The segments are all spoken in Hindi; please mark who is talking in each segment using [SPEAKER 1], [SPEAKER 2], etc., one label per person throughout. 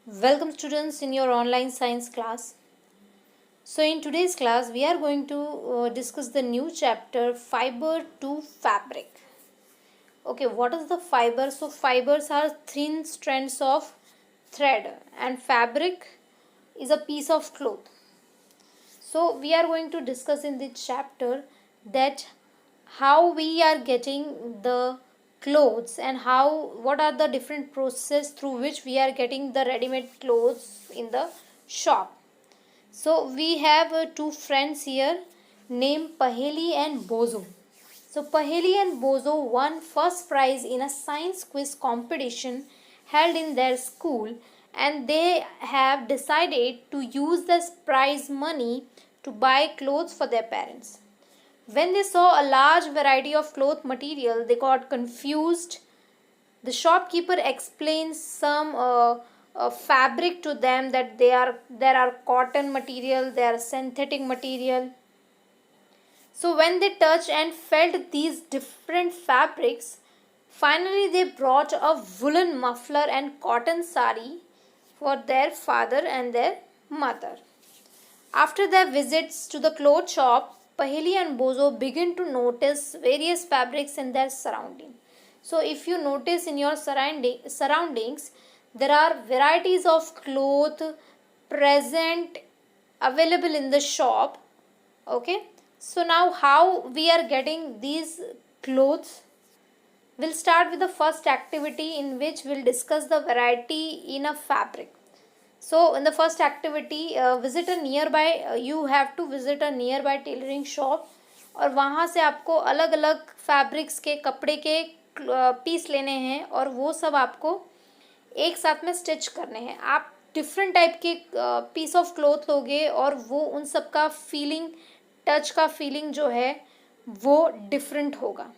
[SPEAKER 1] Welcome students in your online science class. So in today's class we are going to discuss the new chapter fiber to fabric. Okay, what is the fiber? So fibers are thin strands of thread and fabric is a piece of cloth. So we are going to discuss in this chapter that how we are getting the clothes and what are the different process through which we are getting the ready-made clothes in the shop. So we have two friends here named Paheli and Bozo. So Paheli and Bozo won first prize in a science quiz competition held in their school, and they have decided to use this prize money to buy clothes for their parents. When they saw a large variety of cloth material, they got confused. The shopkeeper explains some fabric to them, that there are cotton material, there are synthetic material. So when they touched and felt these different fabrics, finally they brought a woolen muffler and cotton sari for their father and their mother. After their visits to the cloth shop, Paheli and Bozo begin to notice various fabrics in their surroundings. So if you notice in your surroundings, there are varieties of cloth present available in the shop. Okay. So now how we are getting these clothes? We'll start with the first activity in which we'll discuss the variety in a fabric. So in the first activity, visit a nearby, you have to visit a nearby tailoring shop और वहाँ से आपको अलग अलग फैब्रिक्स के कपड़े के पीस लेने हैं और वो सब आपको एक साथ में स्टिच करने हैं. आप डिफरेंट टाइप के पीस ऑफ क्लॉथ लोगे और वो उन सब का फीलिंग, टच का फीलिंग जो है वो डिफरेंट होगा.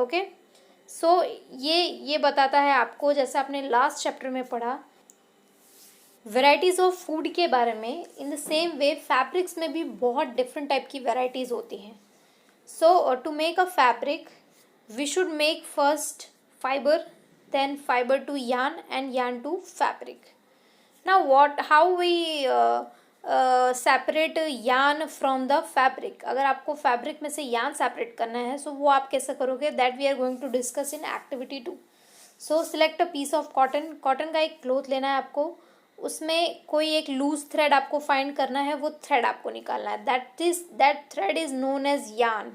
[SPEAKER 1] ओके, सो ये बताता है आपको, जैसे आपने लास्ट चैप्टर में पढ़ा वेराइटीज़ ऑफ फूड के बारे में, in the same way fabrics में भी बहुत डिफरेंट टाइप की वेराइटीज़ होती हैं. So to make a fabric we should make first fibre, then fiber to yarn and yarn to fabric. Now how we separate yarn from the fabric? अगर आपको फैब्रिक में से yarn सेपरेट करना है, सो वो आप कैसे करोगे, that we are going to discuss in activity 2. So select a piece of cotton. Cotton का एक क्लोथ लेना है आपको, उसमें कोई एक लूज थ्रेड आपको फाइंड करना है, वो थ्रेड आपको निकालना है. That thread is known as yarn.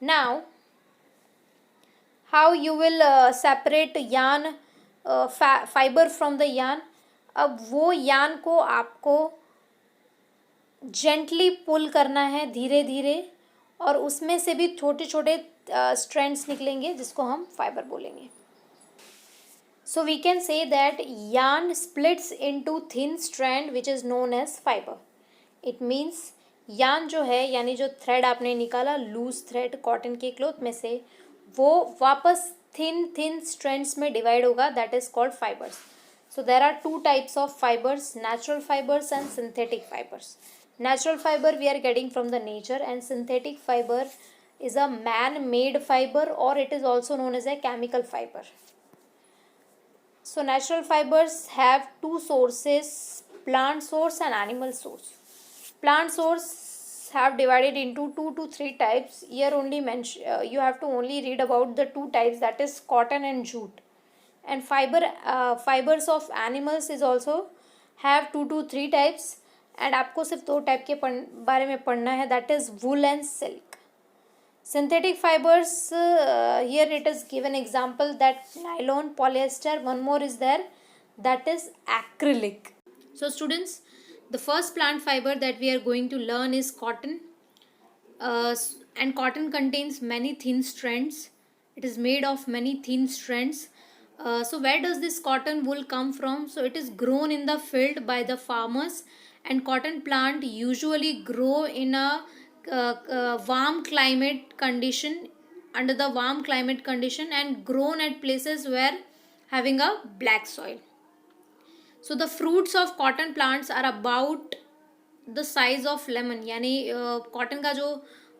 [SPEAKER 1] Now how you will separate yarn fiber from the yarn. अब वो yarn को आपको जेंटली पुल करना है, धीरे धीरे, और उसमें से भी छोटे छोटे स्ट्रैंड्स निकलेंगे जिसको हम फाइबर बोलेंगे. So we can say that yarn splits into thin strand which is known as fiber. It means yarn जो है, यानी जो थ्रेड आपने निकाला लूज थ्रेड कॉटन के क्लॉथ में से, वो वापस थिन स्ट्रैंड्स में डिवाइड होगा, that is called fibres. So there are two types of fibres, natural fibres and synthetic fibres. Natural fiber we are getting from the nature, and synthetic fiber is a man-made fiber, or it is also known as a chemical fiber. So natural fibers have two sources, plant source and animal source. Plant source have divided into 2 to 3 types. Here only you have to only read about the two types, that is cotton and jute. And fibers of animals is also have 2 to 3 types, and आपको सिर्फ 2 टाइप के बारे में पढ़ना है, that is wool and silk. Synthetic fibers, here it is given example that nylon, polyester, one more is there, that is acrylic. So students, the first plant fiber that we are going to learn is cotton, and cotton contains many thin strands. It is made of many thin strands. So where does this cotton wool come from? So it is grown in the field by the farmers, and cotton plant usually grow in a warm climate condition, under the warm climate condition, and grown at places where having a black soil. So the fruits of cotton plants are about the size of lemon. यानी कॉटन का जो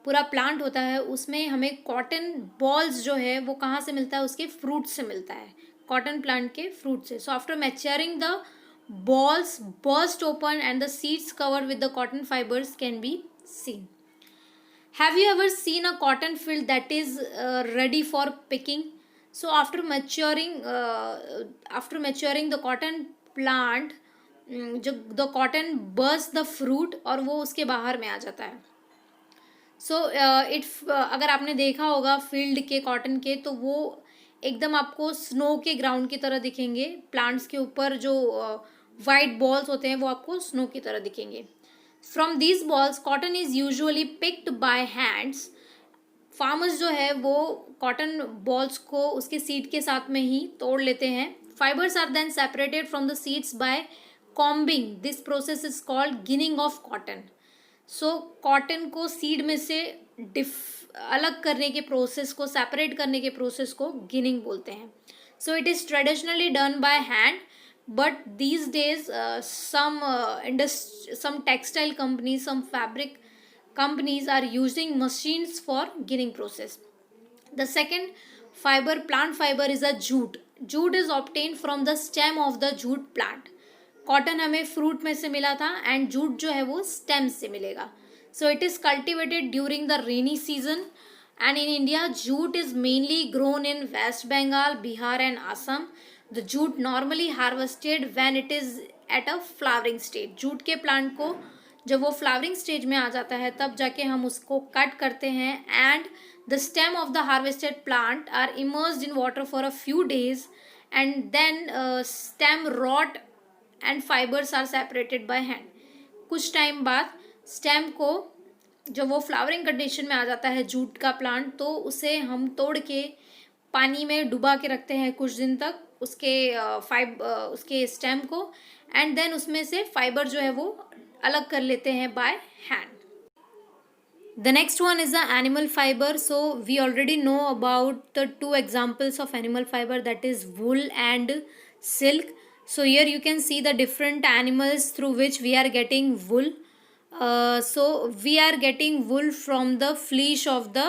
[SPEAKER 1] पूरा प्लांट होता है उसमें हमें कॉटन बॉल्स जो है वो कहाँ से मिलता है, उसके फ्रूट से मिलता है, कॉटन प्लांट के फ्रूट से. So after maturing the balls burst open and the seeds covered with the cotton fibers can be seen. Have you ever seen a cotton field that is ready for picking? So after maturing the cotton plant, जो the cotton bursts the fruit और वो उसके बाहर में आ जाता है. सो अगर आपने देखा होगा फील्ड के कॉटन के, तो वो एकदम आपको स्नो के ग्राउंड की तरह दिखेंगे. प्लांट्स के ऊपर जो वाइट बॉल्स होते हैं वो आपको स्नो की तरह दिखेंगे. From these balls cotton is usually picked bye hands. Farmers जो है वो कॉटन बॉल्स को उसके सीड के साथ में ही तोड़ लेते हैं. Fibres are then separated from the seeds by combing. This process is called ginning of cotton. So cotton को सीड में से अलग करने के प्रोसेस को, सेपरेट करने के प्रोसेस को गिनिंग बोलते हैं. सो it is traditionally done by hand, but these days some textile companies, some fabric companies are using machines for ginning process. The second plant fiber is a jute. Jute is obtained from the stem of the jute plant. Cotton हमें फ्रूट में से मिला था एंड जूट जो है वो स्टेम से मिलेगा. So it is cultivated during the rainy season and in India jute is mainly grown in West Bengal, Bihar and Assam. The jute normally harvested when it is at a flowering stage. Jute के प्लांट को जब वो फ्लावरिंग स्टेज में आ जाता है तब जाके हम उसको कट करते हैं and the stem of the harvested plant are immersed in water for a few days and then stem rot and fibres are separated by hand. कुछ टाइम बाद स्टेम को, जब वो फ्लावरिंग कंडीशन में आ जाता है जूट का प्लांट, तो उसे हम तोड़ के पानी में डुबा के रखते हैं कुछ दिन तक उसके स्टेम को एंड देन उसमें से फाइबर जो है वो अलग कर लेते हैं by hand. The next one is the animal fiber. So we already know about the two examples of animal fiber, that is wool and silk. So here you can see the different animals through which we are getting wool. So we are getting wool from the fleece of the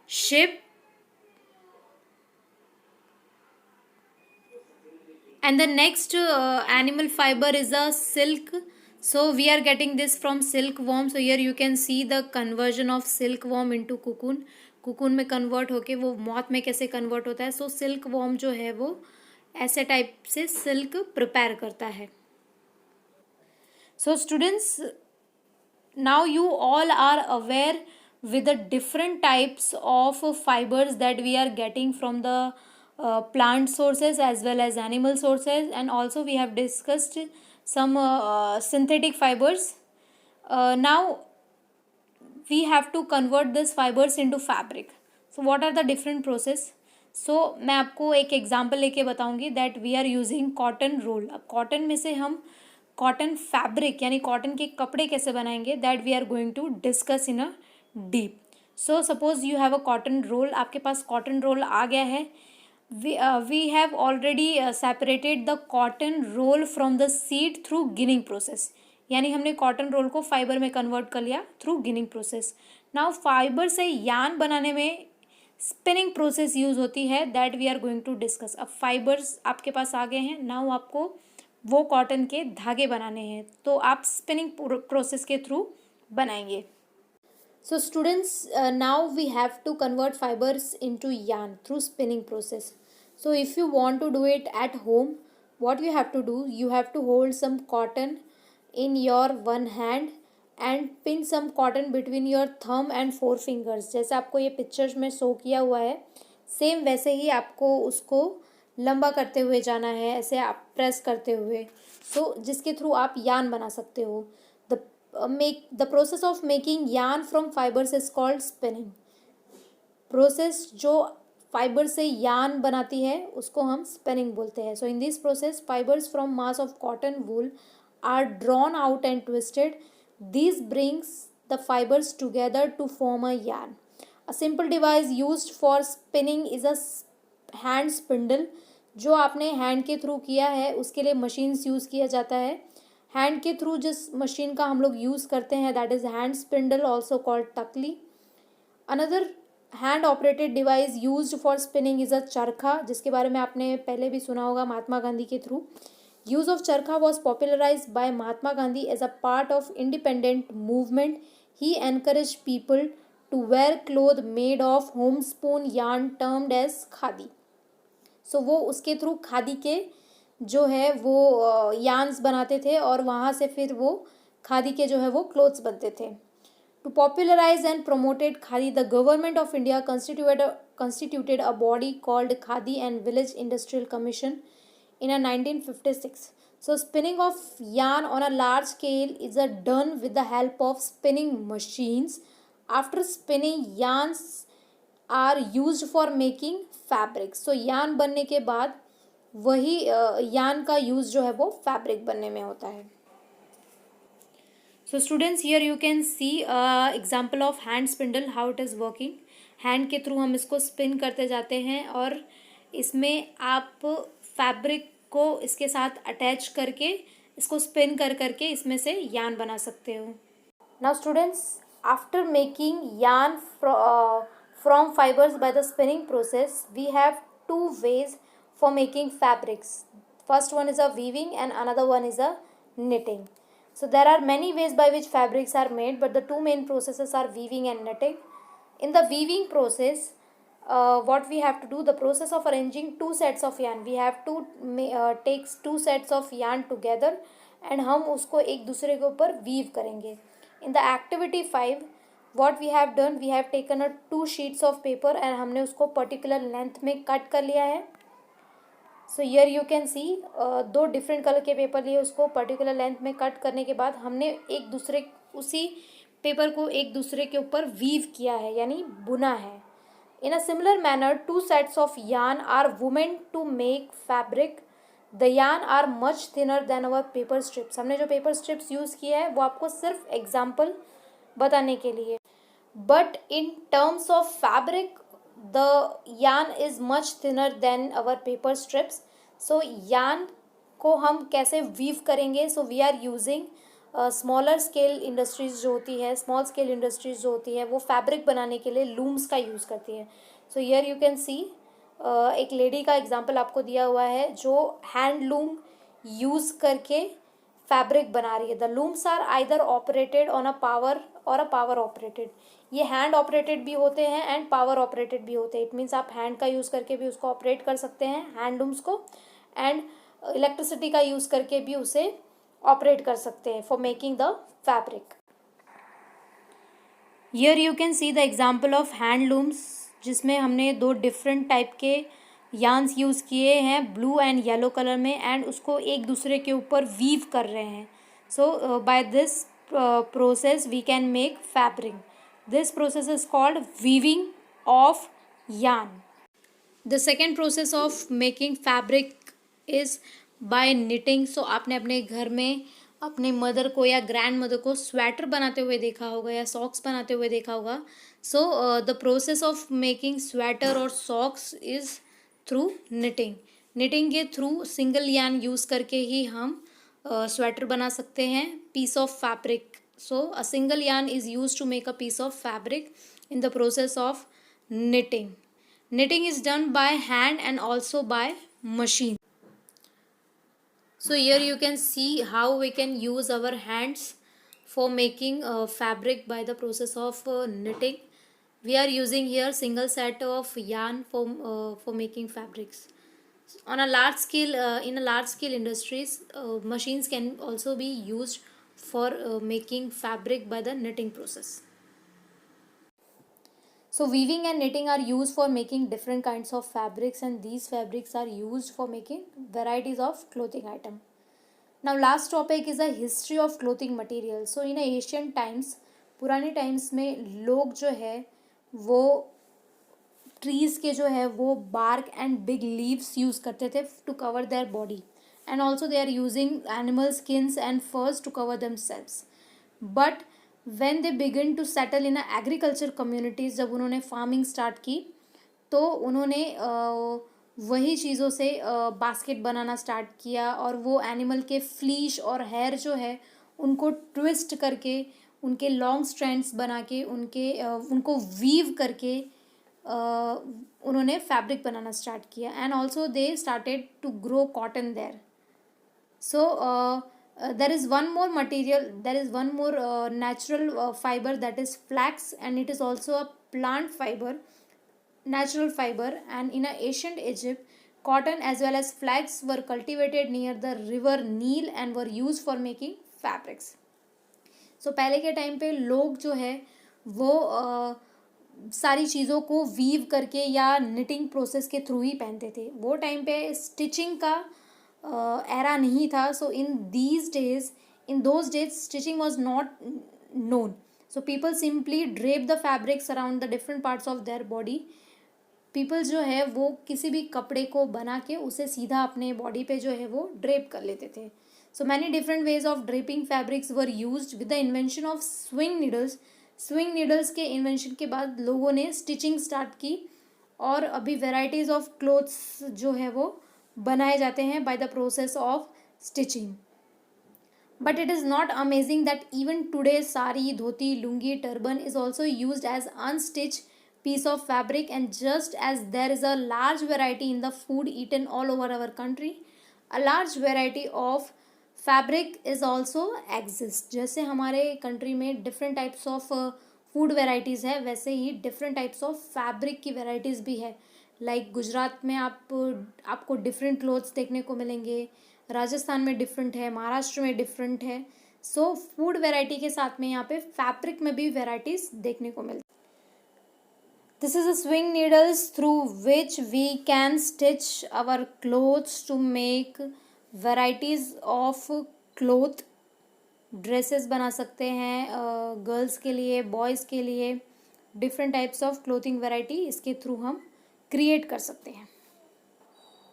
[SPEAKER 1] sheep, and the next animal fiber is a silk. So we are getting this from silkworm. So here you can see the conversion of silkworm into cocoon. cocoon में convert होके वो moth में कैसे convert होता है. So silkworm जो है वो ऐसे टाइप से सिल्क प्रिपेयर करता है. So students, now you all are aware with the different types of fibers that we are getting from the plant sources as well as animal sources, and also we have discussed some synthetic fibers. Now we have to convert these fibers into fabric. So what are the different process? मैं आपको एक एग्जाम्पल लेके बताऊंगी that we are using cotton roll. अब कॉटन में से हम कॉटन फैब्रिक यानी कॉटन के कपड़े कैसे बनाएंगे, that we are going to discuss in a deep. So suppose you have a cotton roll. आपके पास कॉटन रोल आ गया है. We have already separated the cotton roll from the seed through ginning process. यानी हमने कॉटन रोल को फाइबर में कन्वर्ट कर लिया through ginning process. Now fibre से यान बनाने में स्पिनिंग प्रोसेस यूज होती है, that we are going to discuss. अब फाइबर्स आपके पास आ गए हैं. नाउ आपको वो कॉटन के धागे बनाने हैं, तो आप स्पिनिंग प्रोसेस के थ्रू बनाएंगे. So students, now we have to convert fibres into yarn through spinning process. So if you want to do it at home, what you have to do, you have to hold some cotton in your one hand and pin some cotton between your thumb and four fingers. जैसे आपको ये पिक्चर्स में शो किया हुआ है, सेम वैसे ही आपको उसको लंबा करते हुए जाना है, ऐसे आप प्रेस करते हुए. सो जिसके थ्रू आप यान बना सकते हो. The process of making yarn from fibres is called spinning. Process जो फाइबर से यान बनाती है उसको हम स्पिनिंग बोलते हैं. So in this process fibres from mass of cotton wool are drawn out and twisted. This brings the fibers together to form a yarn. A simple device used for spinning is a hand spindle. जो आपने हैंड के थ्रू किया है उसके लिए मशीन्स यूज़ किया जाता है. हैंड के थ्रू जिस मशीन का हम लोग यूज़ करते हैं that is hand spindle, also called takli. Another hand operated device used for spinning is a charkha, जिसके बारे में आपने पहले भी सुना होगा महात्मा गांधी के through. Use of charkha was popularized by Mahatma Gandhi as a part of independent movement. He encouraged people to wear clothes made of homespun yarn termed as khadi. सो वो उसके थ्रू खादी के जो है वो यार्न्स बनाते थे और वहाँ से फिर वो खादी के जो है वो क्लोथ्स बनते थे. To popularise and promoted khadi, the government of India constituted a body called Khadi and Village Industrial Commission in 1956. So spinning of yarn on a large scale is done with the help of spinning machines. After spinning, yarns are used for making fabric. So yarn बनने के बाद वही yarn का use जो है वो fabric बनने में होता है. So students, here you can see example of hand spindle, how it is working. Hand के थ्रू हम इसको स्पिन करते जाते हैं और इसमें आप फैब्रिक को इसके साथ अटैच करके इसको स्पिन कर करके इसमें से यार्न बना सकते हो. Now students, after making yarn from fibres by the spinning process, we have to weave for making fabrics. First one is a weaving and another one is a knitting. So there are many ways by which fabrics are made, but the two main processes are weaving and knitting. In the weaving process, what we have to do, the process of arranging two sets of yarn, we have to take two sets of yarn together and हम उसको एक दूसरे के ऊपर weave करेंगे. In the activity 5, what we have done, we have taken a 2 sheets of paper and हमने उसको particular length में cut कर लिया है. So here you can see दो different color के पेपर लिए उसको particular length में cut करने के बाद हमने एक दूसरे उसी पेपर को एक दूसरे के ऊपर वीव किया है यानी बुना है. In a similar manner, two sets of yarn are woven to make fabric. The yarn are much thinner than our paper strips. हमने जो पेपर स्ट्रिप्स यूज़ किया है वो आपको सिर्फ एग्जाम्पल बताने के लिए. But in terms of fabric the yarn is much thinner than our paper strips. So yarn को हम कैसे वीव करेंगे? So we are using smaller scale industries जो होती है, स्मॉल स्केल इंडस्ट्रीज़ जो होती है वो फैब्रिक बनाने के लिए लूम्स का यूज़ करती है. So here you can see एक लेडी का एग्जांपल आपको दिया हुआ है जो हैंड लूम यूज़ करके फैब्रिक बना रही है. The looms are either operated on a power और अ पावर ऑपरेटेड. ये हैंड ऑपरेटेड भी होते हैं एंड पावर ऑपरेटेड भी होते हैं. इट मीन्स आप हैंड का यूज़ करके भी उसको ऑपरेट कर सकते हैं हैंड लूम्स को, एंड इलेक्ट्रिसिटी का यूज़ करके भी उसे ऑपरेट कर सकते हैं for making the fabric. Here you can see the example of hand looms जिसमें हमने दो डिफरेंट टाइप के यार्न्स यूज़ किए हैं ब्लू एंड येलो कलर में, एंड उसको एक दूसरे के ऊपर वीव कर रहे हैं. So by this process we can make fabric. This process is called weaving of yarn. The second process of making fabric is by knitting. सो आपने अपने घर में अपने मदर को या ग्रैंड मदर को स्वेटर बनाते हुए देखा होगा या सॉक्स बनाते हुए देखा होगा. So the process of making sweater और socks is through knitting. Knitting के थ्रू सिंगल यार्न यूज़ करके ही हम स्वेटर बना सकते हैं, piece of fabric. So a single yarn is use to make a piece of fabric in the process of knitting. Knitting is done by hand and also by machine. So here you can see how we can use our hands for making fabric by the process of knitting. We are using here single set of yarn for making fabrics. On a large scale, in a large scale industries, machines can also be used for making fabric by the knitting process. So weaving and knitting are used for making different kinds of fabrics, and these fabrics are used for making varieties of clothing item. Now last topic is a history of clothing material. So in ancient times, पुराने टाइम्स में लोग जो है वो ट्रीज़ के जो है वो bark and big leaves use करते थे to cover their body, and also they are using animal skins and furs to cover themselves. But when they begin to settle in agriculture communities, जब उन्होंने फार्मिंग स्टार्ट की तो उन्होंने वही चीज़ों से बास्केट बनाना स्टार्ट किया, और वो एनिमल के फ्लीश और हेयर जो है उनको ट्विस्ट करके उनके लॉन्ग स्ट्रैंड्स बना के उनको वीव करके उन्होंने फैब्रिक बनाना स्टार्ट किया. And also they started to grow cotton there. So there is one more material, there is one more natural fiber, that is flax, and it is also a plant fiber, natural fiber. And in ancient Egypt, cotton as well as flax were cultivated near the river Nile and were used for making fabrics. So पहले के टाइम पे लोग जो है वो सारी चीज़ों को वीव करके या निटिंग प्रोसेस के थ्रू ही पहनते थे. वो टाइम पे स्टिचिंग का एरा नहीं था. So in those days stitching was not known. So people simply drape the fabrics around the different parts of their body. People जो है वो किसी भी कपड़े को बना के उसे सीधा अपने बॉडी पे जो है वो ड्रेप कर लेते थे. So many different ways of draping fabrics were used with the invention of swing needles. Swing needles के इन्वेंशन के बाद लोगों ने स्टिचिंग स्टार्ट की और अभी वेराइटीज़ ऑफ क्लोथ्स जो है वो बनाए जाते हैं by the process of stitching. But it is not amazing that even today sari, dhoti, lungi, turban is also used as unstitched piece of fabric. And just as there is a large variety in the food eaten all over our country, a large variety of fabric is also exist. जैसे हमारे कंट्री में different types of food varieties है, वैसे ही डिफरेंट टाइप्स ऑफ फैब्रिक की वेराइटीज़ भी है. लाइक गुजरात में आपको डिफरेंट क्लोथ्स देखने को मिलेंगे, राजस्थान में डिफरेंट है, महाराष्ट्र में डिफरेंट है. सो फूड वेराइटी के साथ में यहाँ पे फैब्रिक में भी वेराइटीज देखने को मिलती. This is a sewing needles through which we can stitch our clothes to make varieties of cloth. Dresses बना सकते हैं गर्ल्स के लिए, बॉयज़ के लिए. Different types of clothing variety इसके थ्रू हम क्रिएट कर सकते हैं.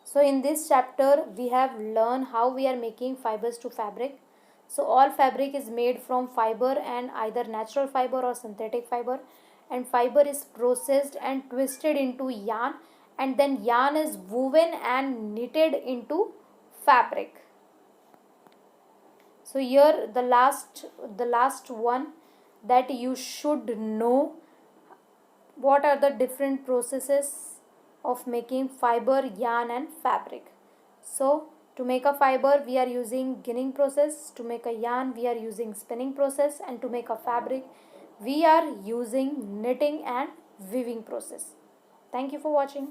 [SPEAKER 1] So in this chapter we have learned how we are making fibers to fabric. So all fabric is made from fiber, and either natural fiber or synthetic fiber, and fiber is processed and twisted into yarn, and then yarn is woven and knitted into fabric. So here the last one, that you should know what are the different processes of making fiber, yarn and fabric. So to make a fiber we are using ginning process, to make a yarn we are using spinning process, and to make a fabric we are using knitting and weaving process. Thank you for watching.